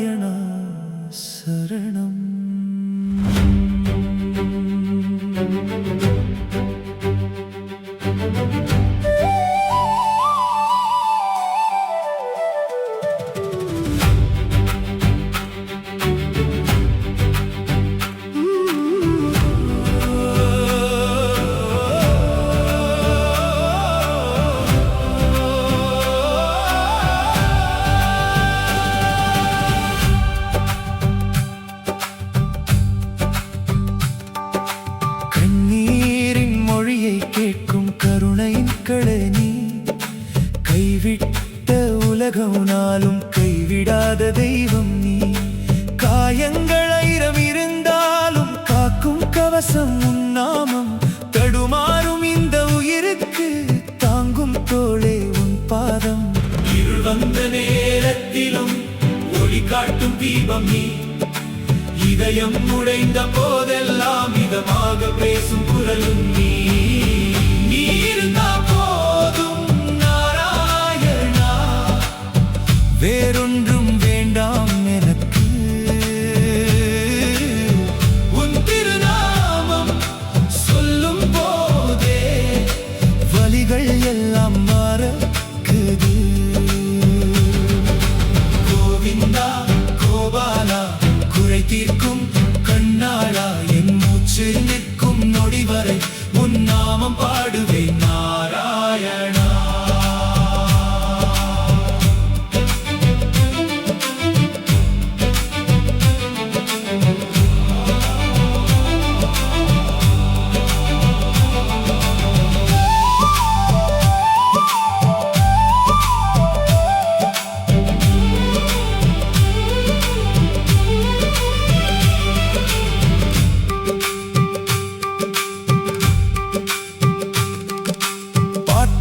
நாராயணா சரணம். கேட்கும் கருணையின் களனி, கைவிட்ட உலகம் நாளும் கைவிடாத தெய்வம் நீ. காயங்கள் 1000 இருந்தாலும் காக்கும் கவசம் உன் நாமம். தடுமாறும் இந்த உயிருக்கு தாங்கும் தோளே உன் பாதம். இருள் வந்த நேரத்திலும் ஒளி காட்டும் தீபம் நீ. இதயம் உடைந்த போதெல்லாம் இதமாக பேசும் குரலும் நீ. நீ இருந்தா போதும் நாராயணா, வேறொன்றும் வேண்டாம் எனக்கு. உன் திருநாமம் சொல்லும் போதே வலிகள் எல்லாம் மறக்குது. கோவிந்தா கோபாலா குறை தீர்க்கும் கண்ணாளா, என் மூச்சு நிற்கும் நொடி வரை உன் நாமம் பாடுவேன் நாராயணா.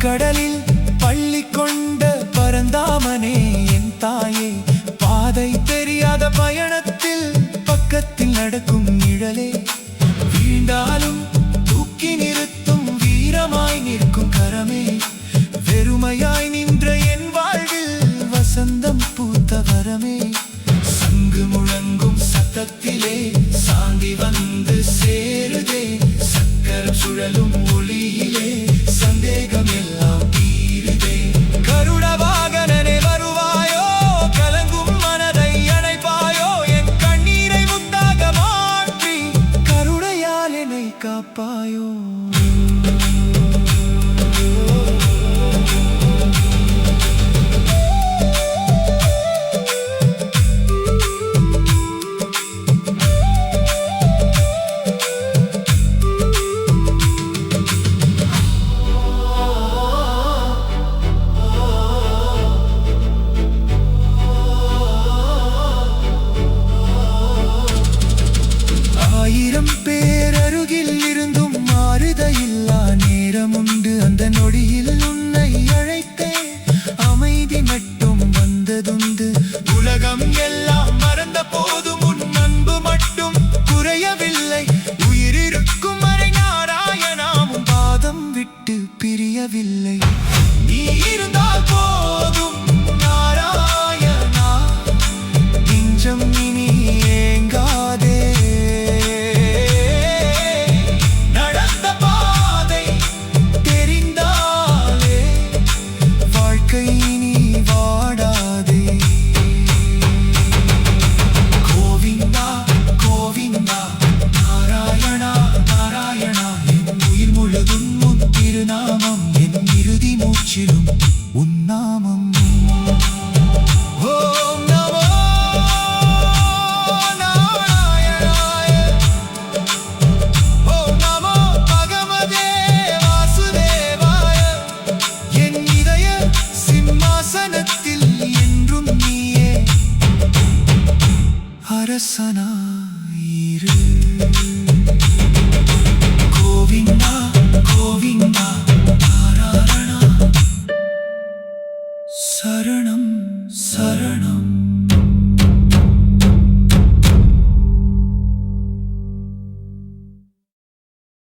கடலில் பள்ளி கொண்ட பரந்தாமனே என் தாயே, பாதை தெரியாத பயணத்தில் பக்கத்தில் நடக்கும் நிழலே. வீழ்ந்தாலும் தூக்கி நிறுத்தும் வீரமாய் நிற்கும் கரமே. வெறுமையாய் நின்ற என் வாழ்வில் வசந்தம் பூத்த வரமே. சங்கு முழங்கும் சத்தத்திலே சாந்தி வந்து சேருதே. சக்கரம் சுழலும் ஒளியிலே சந்தேகம் எல்லாம் தீருதே. கருட வாகனனே வருவாயோ, கலங்கும் மனதை அணைப்பாயோ. என் கண்ணீரை முத்தாக மாற்றி கருணையால் என்னை காப்பாயோ. பேரருகில் இருந்தும் மாறுதையில்லா நேரம் உண்டு. அந்த நொடியில் உன்னை அழைத்தேன், அமைதி மட்டும் வந்ததுண்டு. உலகம் எல்லாம் மறந்த போதும் உன் அன்பு மட்டும் குறையவில்லை. உயிரிருக்கும் வரை நாராயணாவும் பாதம் விட்டு பிரியவில்லை. நீ இருந்தால் போதும் நாராயணா, நெஞ்சம் இனி ஏங்காதே. நாமம் என் இறுதி மூச்சிலும் உன் நாமம். ஓம் நமோ நாராயணாய, ஓம் நமோ பகவதே வாசுதேவாய. என் இதய சிம்மாசனத்தில் என்றும் நீயே அரசனாயிரு. கோவிந்தா கோவிந்தா நாராயணா சரணம்.